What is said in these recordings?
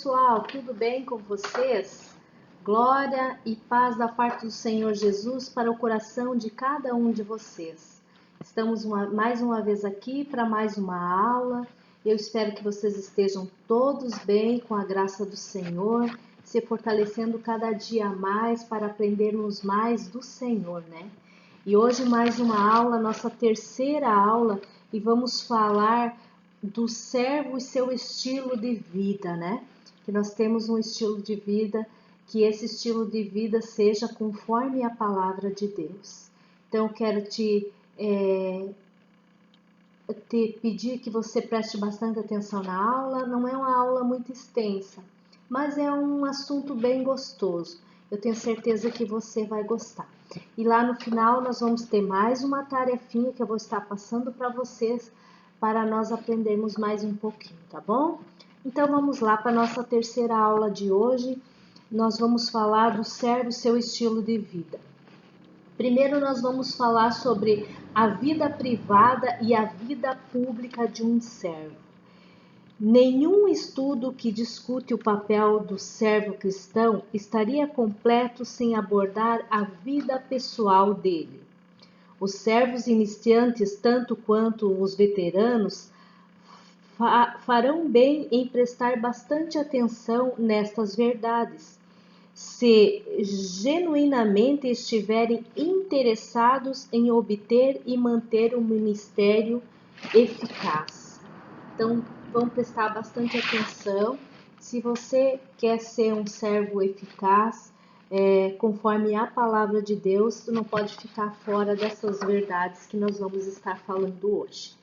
pessoal, tudo bem com vocês? Glória e paz da parte do Senhor Jesus para o coração de cada um de vocês. Estamos mais uma vez aqui para mais uma aula. Eu espero que vocês estejam todos bem com a graça do Senhor, se fortalecendo cada dia mais para aprendermos mais do Senhor, né? E hoje mais uma aula, nossa terceira aula, e vamos falar do servo e seu estilo de vida, né? Que nós temos um estilo de vida, que esse estilo de vida seja conforme a palavra de Deus. Então, eu quero te pedir que você preste bastante atenção na aula. Não é uma aula muito extensa, mas é um assunto bem gostoso. Eu tenho certeza que você vai gostar. E lá no final nós vamos ter mais uma tarefinha que eu vou estar passando para vocês, para nós aprendermos mais um pouquinho, tá bom? Então vamos lá para a nossa terceira aula de hoje. Nós vamos falar do servo e seu estilo de vida. Primeiro nós vamos falar sobre a vida privada e a vida pública de um servo. Nenhum estudo que discute o papel do servo cristão estaria completo sem abordar a vida pessoal dele. Os servos iniciantes, tanto quanto os veteranos, farão bem em prestar bastante atenção nestas verdades, se genuinamente estiverem interessados em obter e manter um ministério eficaz. Então, vamos prestar bastante atenção. Se você quer ser um servo eficaz, conforme a palavra de Deus, tu não pode ficar fora dessas verdades que nós vamos estar falando hoje.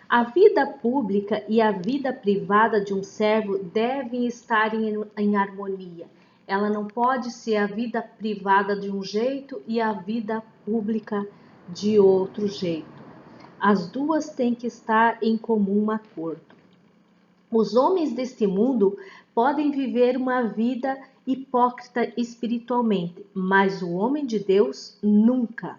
A vida pública e a vida privada de um servo devem estar em harmonia. Ela não pode ser a vida privada de um jeito e a vida pública de outro jeito. As duas têm que estar em comum acordo. Os homens deste mundo podem viver uma vida hipócrita espiritualmente, mas o homem de Deus nunca.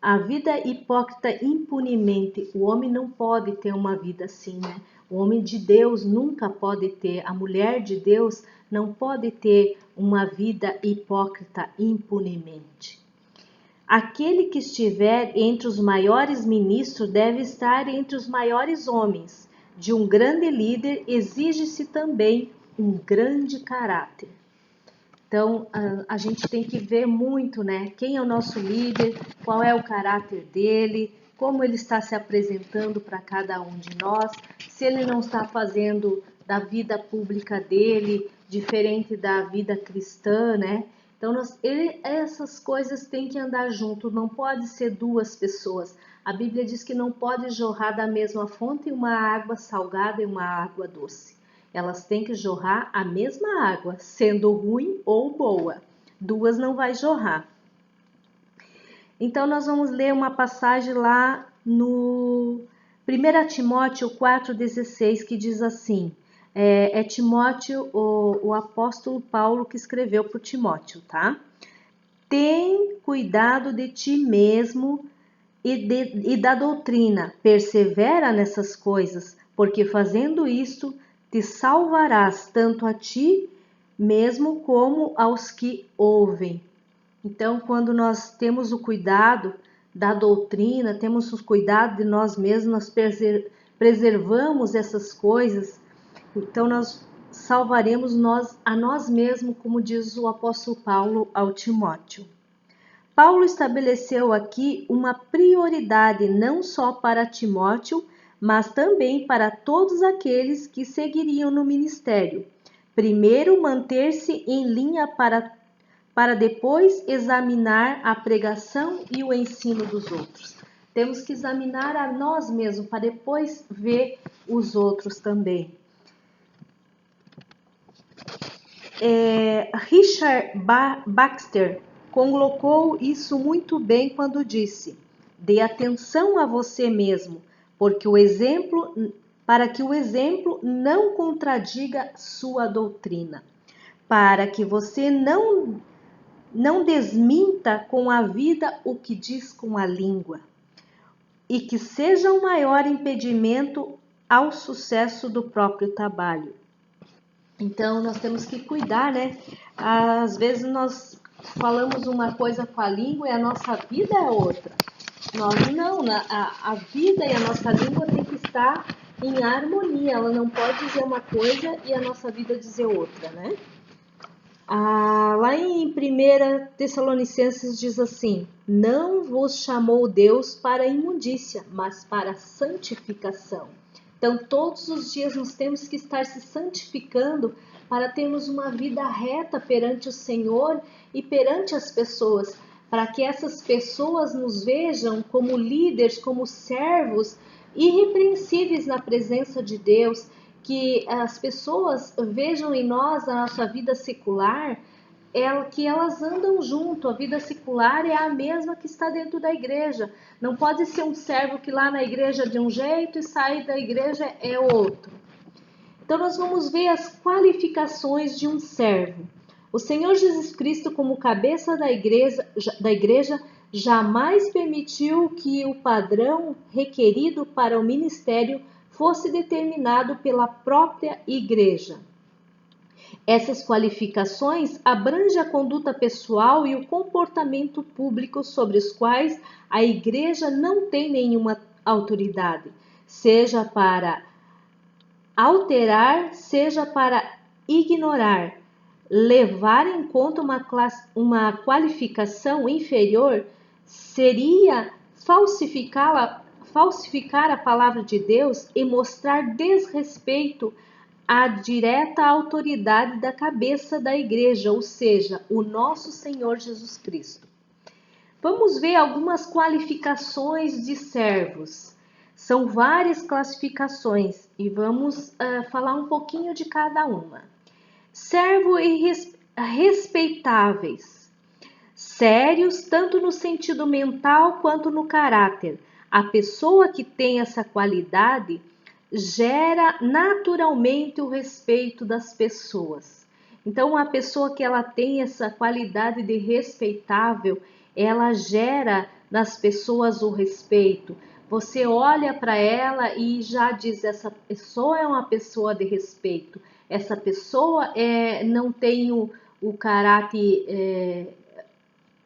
A vida hipócrita impunemente, o homem não pode ter uma vida assim, né? O homem de Deus nunca pode ter, a mulher de Deus não pode ter uma vida hipócrita impunemente. Aquele que estiver entre os maiores ministros deve estar entre os maiores homens. De um grande líder exige-se também um grande caráter. Então, a gente tem que ver muito, né? Quem é o nosso líder, qual é o caráter dele, como ele está se apresentando para cada um de nós, se ele não está fazendo da vida pública dele diferente da vida cristã, né? Então, essas coisas têm que andar junto, não pode ser duas pessoas. A Bíblia diz que não pode jorrar da mesma fonte uma água salgada e uma água doce. Elas têm que jorrar a mesma água, sendo ruim ou boa. Duas não vai jorrar. Então, nós vamos ler uma passagem lá no 1 Timóteo 4,16, que diz assim, Timóteo, o apóstolo Paulo que escreveu para Timóteo, tá? Tem cuidado de ti mesmo e da doutrina, persevera nessas coisas, porque fazendo isto, te salvarás tanto a ti mesmo como aos que ouvem. Então, quando nós temos o cuidado da doutrina, temos o cuidado de nós mesmos, nós preservamos essas coisas, então nós salvaremos a nós mesmos, como diz o apóstolo Paulo ao Timóteo. Paulo estabeleceu aqui uma prioridade não só para Timóteo, mas também para todos aqueles que seguiriam no ministério. Primeiro, manter-se em linha para depois examinar a pregação e o ensino dos outros. Temos que examinar a nós mesmos para depois ver os outros também. Richard Baxter colocou isso muito bem quando disse: dê atenção a você mesmo, para que o exemplo não contradiga sua doutrina, para que você não desminta com a vida o que diz com a língua, e que seja o maior impedimento ao sucesso do próprio trabalho. Então, nós temos que cuidar, né? Às vezes nós falamos uma coisa com a língua e a nossa vida é outra. Nós não, a vida e a nossa língua tem que estar em harmonia. Ela não pode dizer uma coisa e a nossa vida dizer outra, né? Lá em 1 Tessalonicenses diz assim: não vos chamou Deus para a imundícia, mas para a santificação. Então, todos os dias nós temos que estar se santificando para termos uma vida reta perante o Senhor e perante as pessoas, para que essas pessoas nos vejam como líderes, como servos irrepreensíveis na presença de Deus, que as pessoas vejam em nós a nossa vida secular, que elas andam junto. A vida secular é a mesma que está dentro da igreja. Não pode ser um servo que lá na igreja é de um jeito e sai da igreja é outro. Então nós vamos ver as qualificações de um servo. O Senhor Jesus Cristo, como cabeça da igreja, jamais permitiu que o padrão requerido para o ministério fosse determinado pela própria igreja. Essas qualificações abrangem a conduta pessoal e o comportamento público sobre os quais a igreja não tem nenhuma autoridade, seja para alterar, seja para ignorar. Levar em conta uma qualificação inferior seria falsificar a palavra de Deus e mostrar desrespeito à direta autoridade da cabeça da igreja, ou seja, o nosso Senhor Jesus Cristo. Vamos ver algumas qualificações de servos. São várias classificações e vamos falar um pouquinho de cada uma. Servo e respeitáveis. Sérios tanto no sentido mental quanto no caráter. A pessoa que tem essa qualidade gera naturalmente o respeito das pessoas. Então, a pessoa que ela tem essa qualidade de respeitável, ela gera nas pessoas o respeito. Você olha para ela e já diz: essa pessoa é uma pessoa de respeito. Essa pessoa não tem o caráter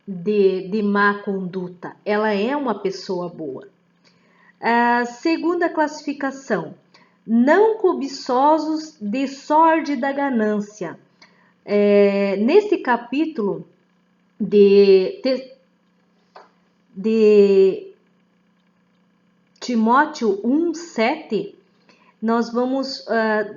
de má conduta. Ela é uma pessoa boa. A segunda classificação: não cobiçosos de sórdida ganância. Nesse capítulo de Timóteo 1:7, nós vamos,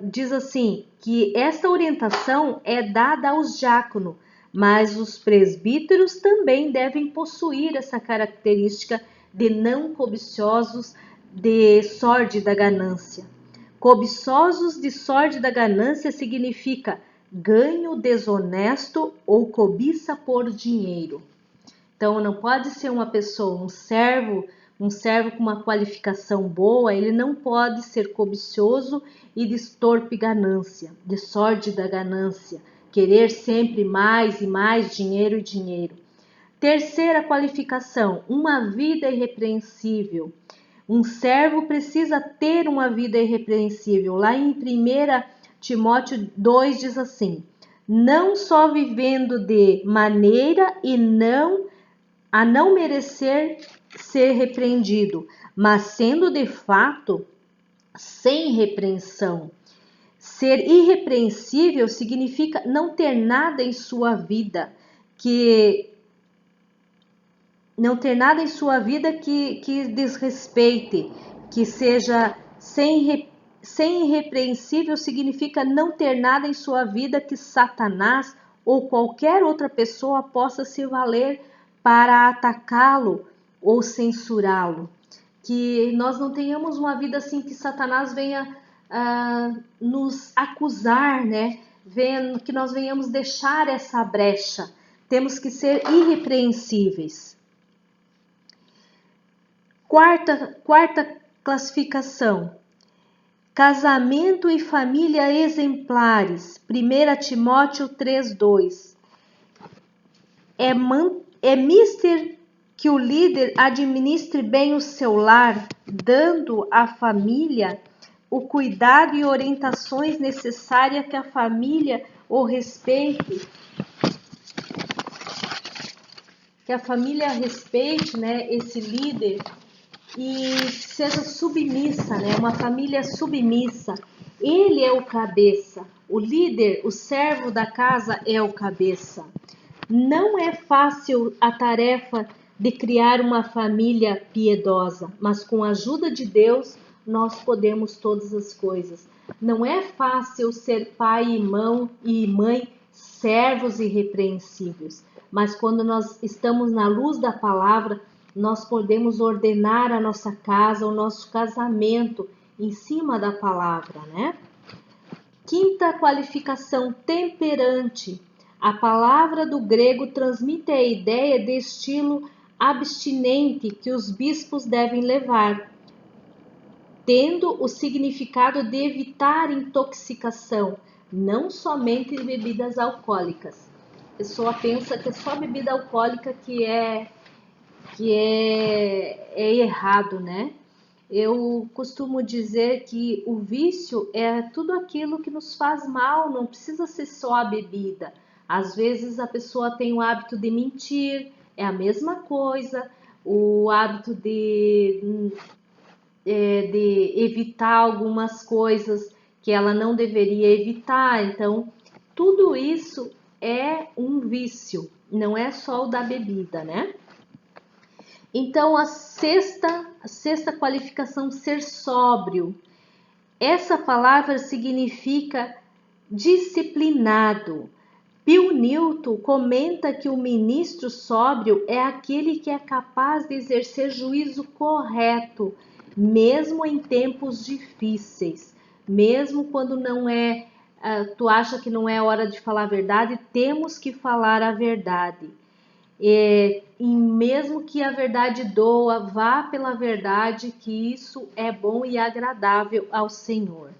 diz assim, que esta orientação é dada aos diáconos, mas os presbíteros também devem possuir essa característica de não cobiçosos de sórdida ganância. Cobiçosos de sórdida ganância significa ganho desonesto ou cobiça por dinheiro. Então, não pode ser uma pessoa, um servo com uma qualificação boa, ele não pode ser cobiçoso e de torpe ganância, de sórdida ganância, querer sempre mais e mais dinheiro e dinheiro. Terceira qualificação: uma vida irrepreensível. Um servo precisa ter uma vida irrepreensível. Lá em 1 Timóteo 2 diz assim: não só vivendo de maneira a não merecer ser repreendido, mas sendo de fato sem repreensão. Ser irrepreensível significa não ter nada em sua vida que desrespeite, que seja sem irrepreensível significa não ter nada em sua vida que Satanás ou qualquer outra pessoa possa se valer para atacá-lo ou censurá-lo. Que nós não tenhamos uma vida assim que Satanás venha nos acusar, né? Que nós venhamos deixar essa brecha. Temos que ser irrepreensíveis. Quarta classificação: casamento e família exemplares. 1 Timóteo 3:2. É mister que o líder administre bem o seu lar, dando à família o cuidado e orientações necessárias que a família o respeite, né, esse líder e seja submissa, né, uma família submissa. Ele é o cabeça, o líder, o servo da casa é o cabeça. Não é fácil a tarefa de criar uma família piedosa, mas com a ajuda de Deus nós podemos todas as coisas. Não é fácil ser pai e mãe servos irrepreensíveis, mas quando nós estamos na luz da palavra, nós podemos ordenar a nossa casa, o nosso casamento em cima da palavra, né? Quinta qualificação, temperante. A palavra do grego transmite a ideia de estilo abstinente que os bispos devem levar, tendo o significado de evitar intoxicação, não somente de bebidas alcoólicas. A pessoa pensa que é só bebida alcoólica que é errado, né? Eu costumo dizer que o vício é tudo aquilo que nos faz mal, não precisa ser só a bebida. Às vezes a pessoa tem o hábito de mentir, é a mesma coisa, o hábito de evitar algumas coisas que ela não deveria evitar. Então, tudo isso é um vício, não é só o da bebida, né? Então, a sexta qualificação, ser sóbrio. Essa palavra significa disciplinado. Bill Newton comenta que o ministro sóbrio é aquele que é capaz de exercer juízo correto, mesmo em tempos difíceis. Mesmo quando não é, tu acha que não é hora de falar a verdade, temos que falar a verdade. E mesmo que a verdade doa, vá pela verdade, que isso é bom e agradável ao Senhor.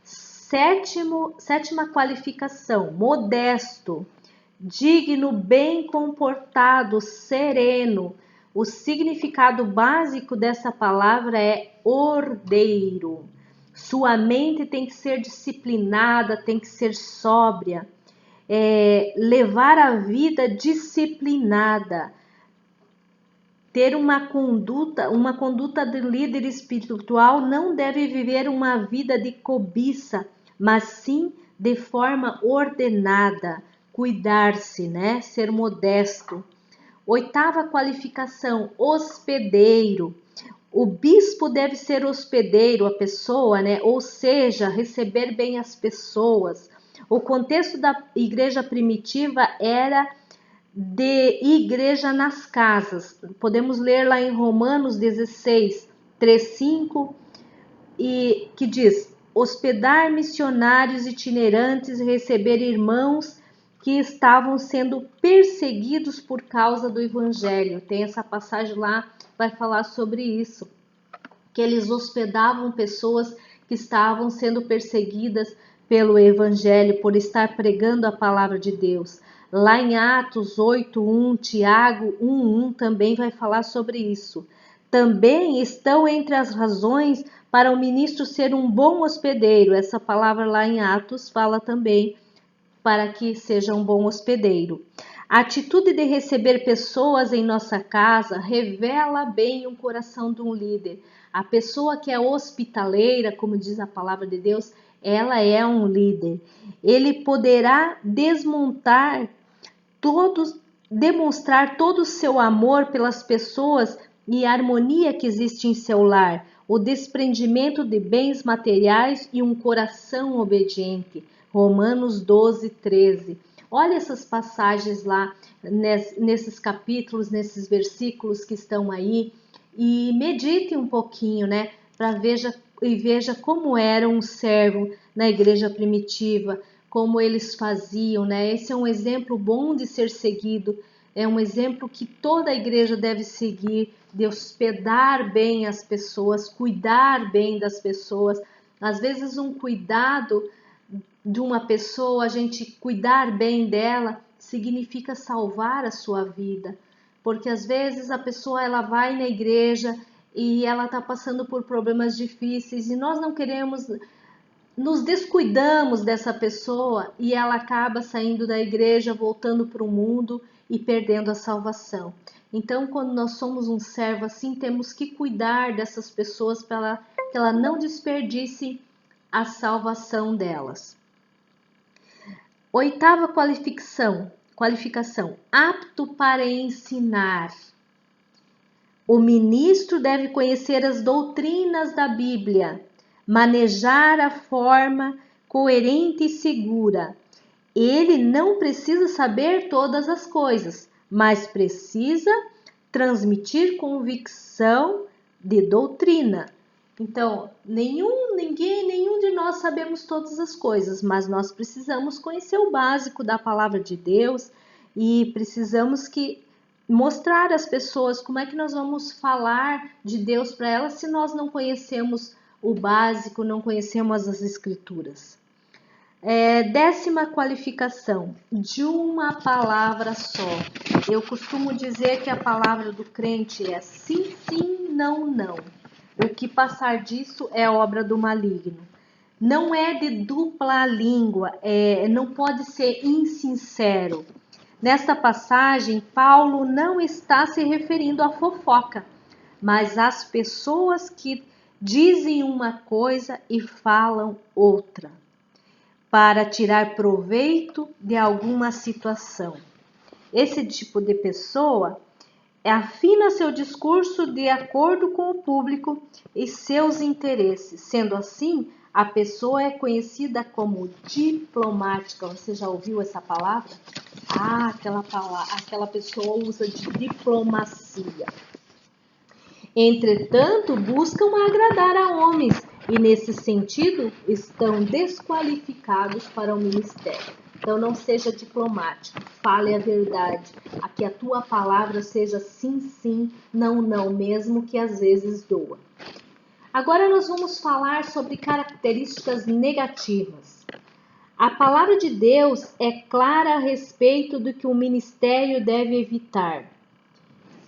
Sétima qualificação, modesto, digno, bem comportado, sereno. O significado básico dessa palavra é ordeiro. Sua mente tem que ser disciplinada, tem que ser sóbria. Levar a vida disciplinada, ter uma conduta de líder espiritual não deve viver uma vida de cobiça, mas sim de forma ordenada, cuidar-se, né? Ser modesto. Oitava qualificação, hospedeiro. O bispo deve ser hospedeiro, a pessoa, né? Ou seja, receber bem as pessoas. O contexto da igreja primitiva era de igreja nas casas. Podemos ler lá em Romanos 16, 3, 5, e que diz: hospedar missionários itinerantes e receber irmãos que estavam sendo perseguidos por causa do evangelho. Tem essa passagem lá, vai falar sobre isso, que eles hospedavam pessoas que estavam sendo perseguidas pelo evangelho, por estar pregando a palavra de Deus. Lá em Atos 8:1, Tiago 1:1 também vai falar sobre isso. Também estão entre as razões para o ministro ser um bom hospedeiro. Essa palavra lá em Atos fala também para que seja um bom hospedeiro. A atitude de receber pessoas em nossa casa revela bem o coração de um líder. A pessoa que é hospitaleira, como diz a palavra de Deus, ela é um líder. Ele poderá demonstrar todo o seu amor pelas pessoas e a harmonia que existe em seu lar, o desprendimento de bens materiais e um coração obediente. Romanos 12, 13. Olha essas passagens lá, nesses capítulos, nesses versículos que estão aí, e medite um pouquinho, né? Veja como era um servo na igreja primitiva, como eles faziam, né? Esse é um exemplo bom de ser seguido, é um exemplo que toda a igreja deve seguir, de hospedar bem as pessoas, cuidar bem das pessoas. Às vezes um cuidado de uma pessoa, a gente cuidar bem dela, significa salvar a sua vida. Porque às vezes a pessoa ela vai na igreja e ela está passando por problemas difíceis e nós não queremos, nos descuidamos dessa pessoa e ela acaba saindo da igreja, voltando para o mundo e perdendo a salvação. Então, quando nós somos um servo assim, temos que cuidar dessas pessoas para que ela não desperdice a salvação delas. Oitava qualificação, apto para ensinar. O ministro deve conhecer as doutrinas da Bíblia, manejar a forma coerente e segura. Ele não precisa saber todas as coisas, mas precisa transmitir convicção de doutrina. Então, nenhum de nós sabemos todas as coisas, mas nós precisamos conhecer o básico da palavra de Deus e precisamos mostrar às pessoas como é que nós vamos falar de Deus para elas se nós não conhecemos o básico, não conhecemos as escrituras. 10ª qualificação, de uma palavra só. Eu costumo dizer que a palavra do crente é sim, sim, não, não. O que passar disso é obra do maligno. Não é de dupla língua, não pode ser insincero. Nesta passagem, Paulo não está se referindo à fofoca, mas às pessoas que dizem uma coisa e falam outra, para tirar proveito de alguma situação. Esse tipo de pessoa afina seu discurso de acordo com o público e seus interesses. Sendo assim, a pessoa é conhecida como diplomática. Você já ouviu essa palavra? Aquela pessoa usa de diplomacia. Entretanto, buscam agradar a homens e, nesse sentido, estão desqualificados para o ministério. Então, não seja diplomático, fale a verdade. Que a tua palavra seja sim, sim, não, não, mesmo que às vezes doa. Agora nós vamos falar sobre características negativas. A palavra de Deus é clara a respeito do que o ministério deve evitar.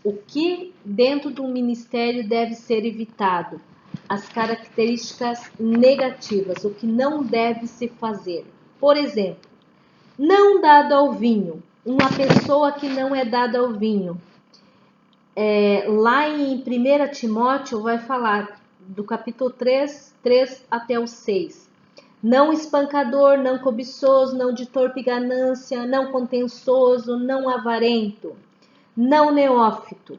O que dentro do ministério deve ser evitado? As características negativas, o que não deve se fazer. Por exemplo, não dado ao vinho. Uma pessoa que não é dada ao vinho. Lá em 1 Timóteo vai falar do capítulo 3 até o 6. Não espancador, não cobiçoso, não de torpe ganância, não contençoso, não avarento, não neófito.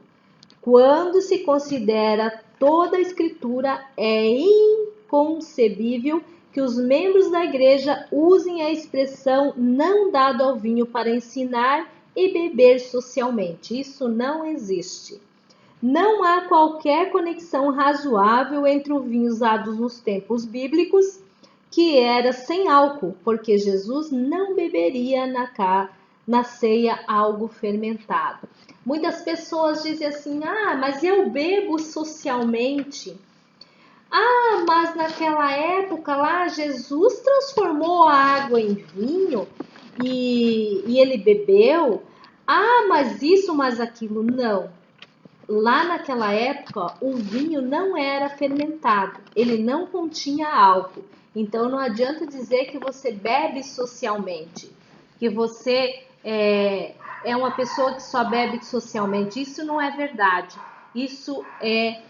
Quando se considera toda a escritura, é inconcebível que os membros da igreja usem a expressão não dado ao vinho para ensinar e beber socialmente. Isso não existe. Não há qualquer conexão razoável entre o vinho usado nos tempos bíblicos, que era sem álcool, porque Jesus não beberia na ceia algo fermentado. Muitas pessoas dizem assim, mas eu bebo socialmente. Mas naquela época lá, Jesus transformou a água em vinho e ele bebeu. Mas isso, mas aquilo. Não. Lá naquela época, o vinho não era fermentado. Ele não continha álcool. Então, não adianta dizer que você bebe socialmente. Que você é uma pessoa que só bebe socialmente. Isso não é verdade. Isso é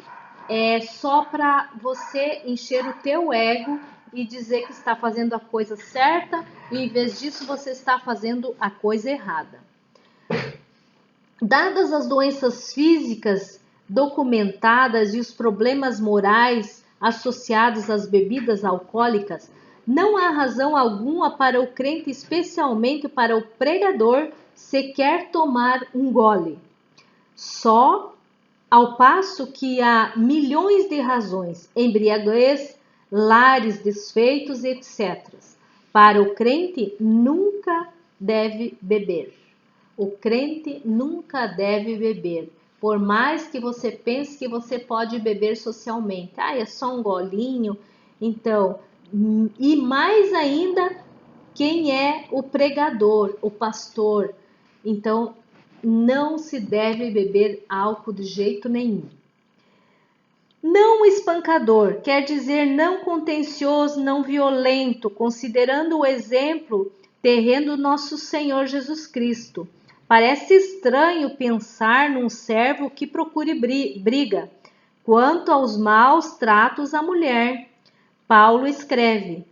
só para você encher o teu ego e dizer que está fazendo a coisa certa e em vez disso você está fazendo a coisa errada. Dadas as doenças físicas documentadas e os problemas morais associados às bebidas alcoólicas, não há razão alguma para o crente, especialmente para o pregador, sequer tomar um gole. Só ao passo que há milhões de razões, embriaguez, lares desfeitos, etc. Para o crente, nunca deve beber. O crente nunca deve beber. Por mais que você pense que você pode beber socialmente. É só um golinho. Então, e mais ainda, quem é o pregador, o pastor. Então, não se deve beber álcool de jeito nenhum. Não espancador, quer dizer não contencioso, não violento, considerando o exemplo terreno do nosso Senhor Jesus Cristo. Parece estranho pensar num servo que procure briga. Quanto aos maus tratos à mulher, Paulo escreve: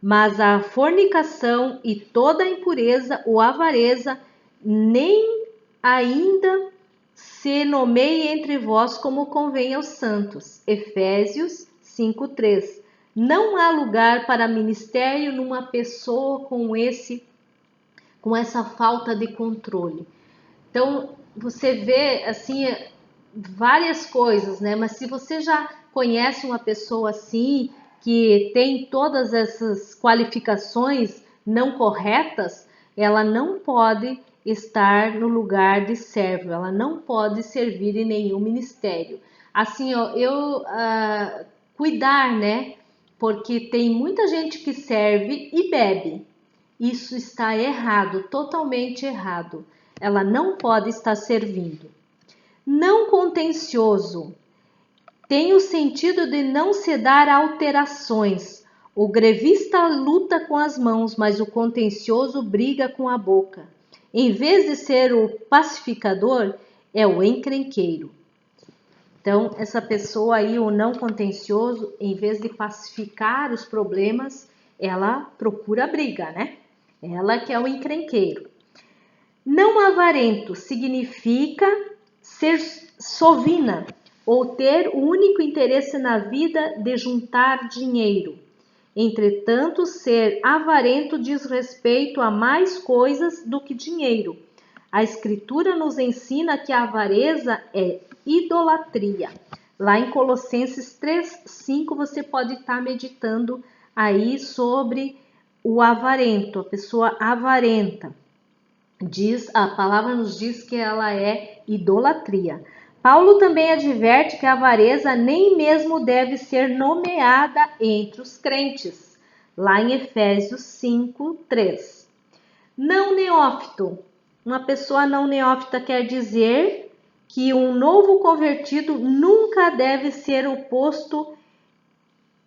mas a fornicação e toda a impureza ou avareza nem ainda se nomeie entre vós como convém aos santos. Efésios 5:3. Não há lugar para ministério numa pessoa com essa falta de controle. Então, você vê assim várias coisas, né? Mas se você já conhece uma pessoa assim, que tem todas essas qualificações não corretas, ela não pode estar no lugar de servo, ela não pode servir em nenhum ministério. Assim, ó, cuidar, né? Porque tem muita gente que serve e bebe. Isso está errado, totalmente errado. Ela não pode estar servindo. Não contencioso tem o sentido de não se dar alterações. O grevista luta com as mãos, mas o contencioso briga com a boca. Em vez de ser o pacificador, é o encrenqueiro. Então, essa pessoa aí, o não contencioso, em vez de pacificar os problemas, ela procura briga, né? Ela que é o encrenqueiro. Não avarento significa ser sovina ou ter o único interesse na vida de juntar dinheiro. Entretanto, ser avarento diz respeito a mais coisas do que dinheiro. A Escritura nos ensina que a avareza é idolatria. Lá em Colossenses 3:5 você pode estar meditando aí sobre o avarento, a pessoa avarenta. A palavra nos diz que ela é idolatria. Paulo também adverte que a avareza nem mesmo deve ser nomeada entre os crentes, lá em Efésios 5:3. Não neófito. Uma pessoa não neófita quer dizer que um novo convertido nunca deve ser o posto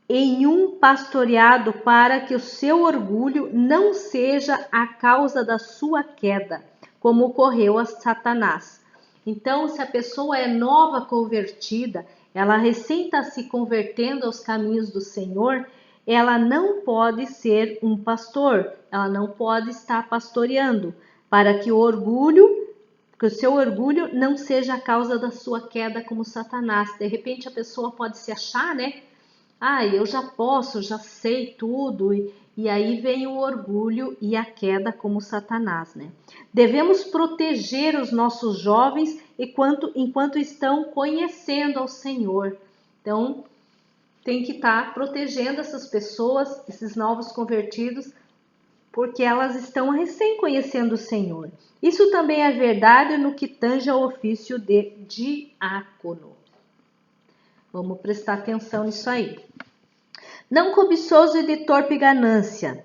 em um pastoreado para que o seu orgulho não seja a causa da sua queda, como ocorreu a Satanás. Então, se a pessoa é nova convertida, ela recém está se convertendo aos caminhos do Senhor, ela não pode ser um pastor, ela não pode estar pastoreando, para que o seu orgulho não seja a causa da sua queda como Satanás. De repente a pessoa pode se achar, né? Eu já posso, já sei tudo, e aí vem o orgulho e a queda como Satanás, né? Devemos proteger os nossos jovens enquanto estão conhecendo ao Senhor. Então, tem que estar protegendo essas pessoas, esses novos convertidos, porque elas estão recém conhecendo o Senhor. Isso também é verdade no que tange ao ofício de diácono. Vamos prestar atenção nisso aí. Não cobiçoso e de torpe ganância,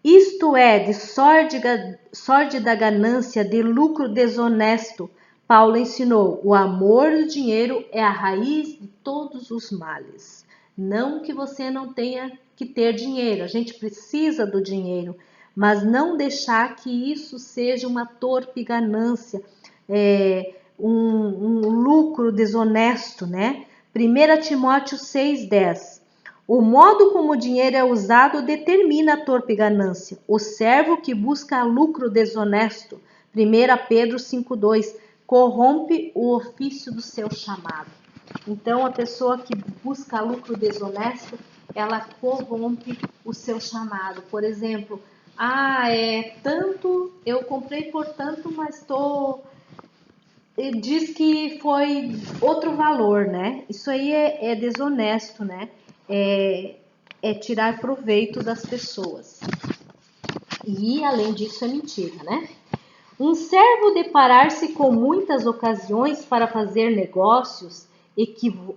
isto é, de sórdida ganância, de lucro desonesto. Paulo ensinou: o amor do dinheiro é a raiz de todos os males. Não que você não tenha que ter dinheiro, a gente precisa do dinheiro, mas não deixar que isso seja uma torpe ganância, um lucro desonesto, né? 1 Timóteo 6:10. O modo como o dinheiro é usado determina a torpe ganância. O servo que busca lucro desonesto, 1 Pedro 5:2, corrompe o ofício do seu chamado. Então, a pessoa que busca lucro desonesto, ela corrompe o seu chamado. Por exemplo, tanto, eu comprei por tanto, mas diz que foi outro valor, né? Isso aí é desonesto, né? É tirar proveito das pessoas. E, além disso, é mentira, né? Um servo deparar-se com muitas ocasiões para fazer negócios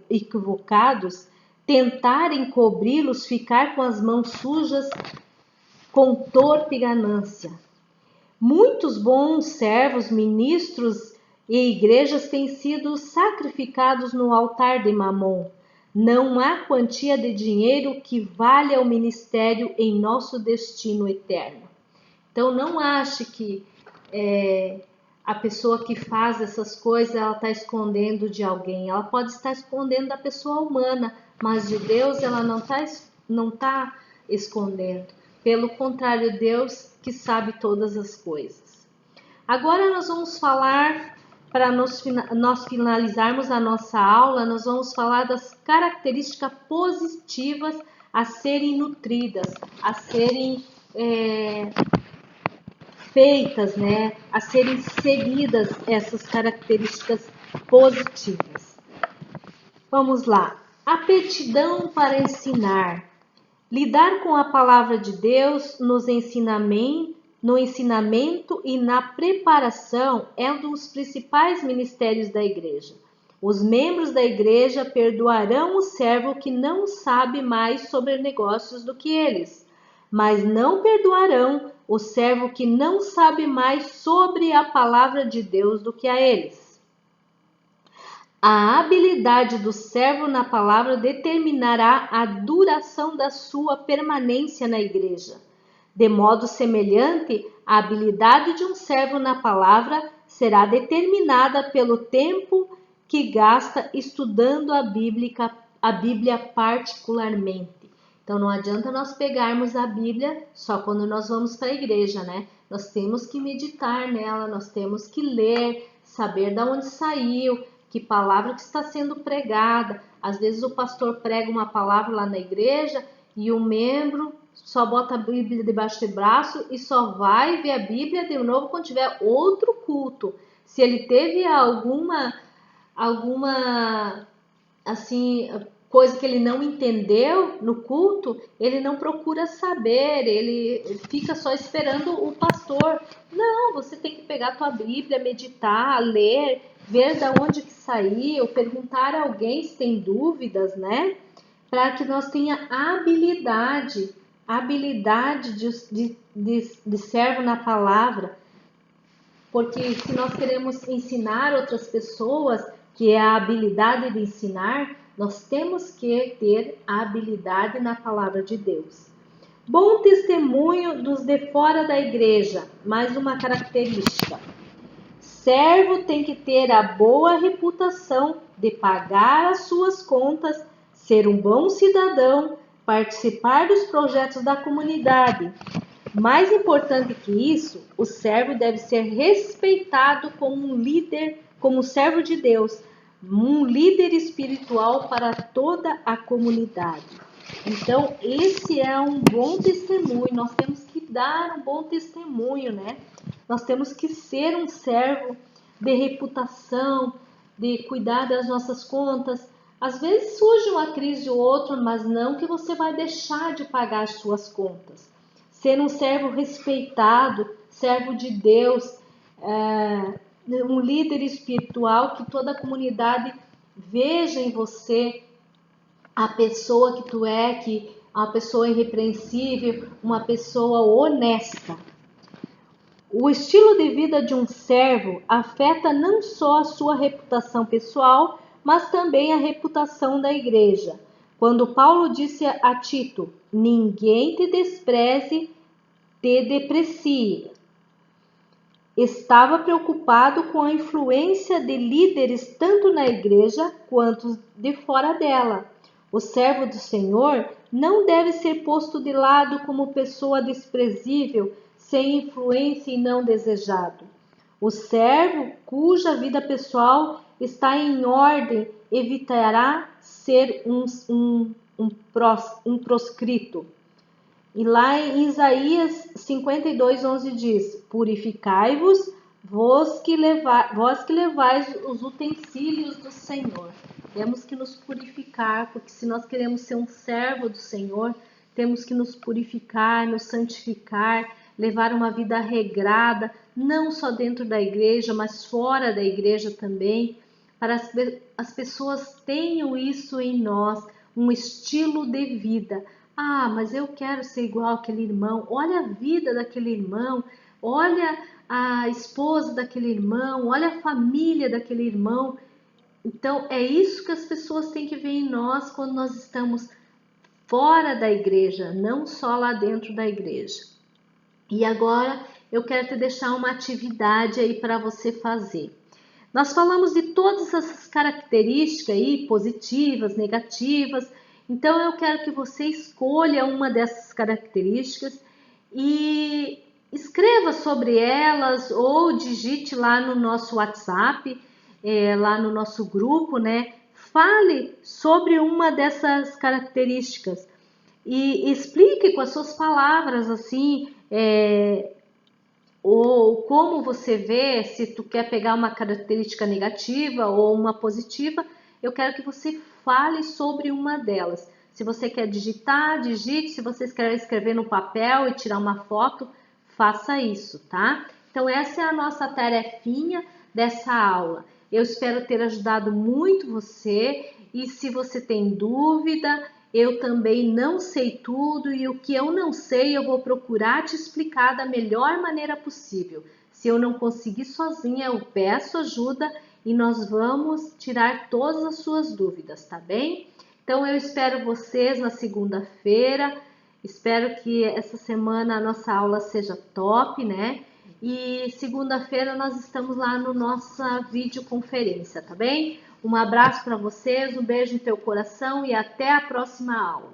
equivocados, tentar encobri-los, ficar com as mãos sujas com torpe ganância. Muitos bons servos, ministros e igrejas têm sido sacrificados no altar de Mamon. Não há quantia de dinheiro que valha o ministério em nosso destino eterno. Então, não ache que a pessoa que faz essas coisas, ela está escondendo de alguém. Ela pode estar escondendo da pessoa humana, mas de Deus ela não tá escondendo. Pelo contrário, Deus que sabe todas as coisas. Agora nós vamos falar, para nós finalizarmos a nossa aula, nós vamos falar das características positivas a serem nutridas, a serem feitas, né, a serem seguidas essas características positivas. Vamos lá. Aptidão para ensinar. Lidar com a palavra de Deus no ensinamento e na preparação é um dos principais ministérios da igreja. Os membros da igreja perdoarão o servo que não sabe mais sobre negócios do que eles, mas não perdoarão o servo que não sabe mais sobre a palavra de Deus do que a eles. A habilidade do servo na palavra determinará a duração da sua permanência na igreja. De modo semelhante, a habilidade de um servo na palavra será determinada pelo tempo que gasta estudando a Bíblia particularmente. Então não adianta nós pegarmos a Bíblia só quando nós vamos para a igreja, né? Nós temos que meditar nela, nós temos que ler, saber de onde saiu, que palavra que está sendo pregada. Às vezes o pastor prega uma palavra lá na igreja e o membro só bota a Bíblia debaixo do braço e só vai ver a Bíblia de novo quando tiver outro culto. Se ele teve alguma assim, coisa que ele não entendeu no culto, ele não procura saber, ele fica só esperando o pastor. Não, você tem que pegar a tua Bíblia, meditar, ler, ver de onde que saiu, perguntar a alguém se tem dúvidas, né? Para que nós tenha habilidade de servo na palavra. Porque se nós queremos ensinar outras pessoas, que é a habilidade de ensinar, nós temos que ter a habilidade na palavra de Deus. Bom testemunho dos de fora da igreja, mais uma característica. Servo tem que ter a boa reputação de pagar as suas contas, ser um bom cidadão, participar dos projetos da comunidade. Mais importante que isso, o servo deve ser respeitado como um líder, como um servo de Deus, um líder espiritual para toda a comunidade. Então, esse é um bom testemunho, nós temos que dar um bom testemunho, né? Nós temos que ser um servo de reputação, de cuidar das nossas contas. Às vezes surge uma crise ou outra, mas não que você vai deixar de pagar as suas contas. Ser um servo respeitado, servo de Deus, um líder espiritual, que toda a comunidade veja em você a pessoa que tu é, que uma pessoa irrepreensível, uma pessoa honesta. O estilo de vida de um servo afeta não só a sua reputação pessoal, mas também a reputação da igreja. Quando Paulo disse a Tito, ninguém te despreze, te deprecie, estava preocupado com a influência de líderes tanto na igreja quanto de fora dela. O servo do Senhor não deve ser posto de lado como pessoa desprezível, sem influência e não desejado. O servo cuja vida pessoal está em ordem evitará ser um proscrito. E lá em Isaías 52:11 diz, purificai-vos, vós que levais os utensílios do Senhor. Temos que nos purificar, porque se nós queremos ser um servo do Senhor, temos que nos purificar, nos santificar, levar uma vida regrada, não só dentro da igreja, mas fora da igreja também, para as pessoas tenham isso em nós, um estilo de vida. Ah, mas eu quero ser igual àquele irmão. Olha a vida daquele irmão, olha a esposa daquele irmão, olha a família daquele irmão. Então, é isso que as pessoas têm que ver em nós quando nós estamos fora da igreja, não só lá dentro da igreja. E agora eu quero te deixar uma atividade aí para você fazer. Nós falamos de todas essas características aí, positivas, negativas. Então eu quero que você escolha uma dessas características e escreva sobre elas ou digite lá no nosso WhatsApp, lá no nosso grupo, né? Fale sobre uma dessas características e explique com as suas palavras assim, ou como você vê, se tu quer pegar uma característica negativa ou uma positiva, eu quero que você fale sobre uma delas. Se você quer digitar, digite. Se você quer escrever no papel e tirar uma foto, faça isso, tá? Então essa é a nossa tarefinha dessa aula. Eu espero ter ajudado muito você e se você tem dúvida, eu também não sei tudo e o que eu não sei eu vou procurar te explicar da melhor maneira possível. Se eu não conseguir sozinha, eu peço ajuda e nós vamos tirar todas as suas dúvidas, tá bem? Então eu espero vocês na segunda-feira. Espero que essa semana a nossa aula seja top, né? E segunda-feira nós estamos lá no nossa videoconferência, tá bem? Um abraço para vocês, um beijo no teu coração e até a próxima aula.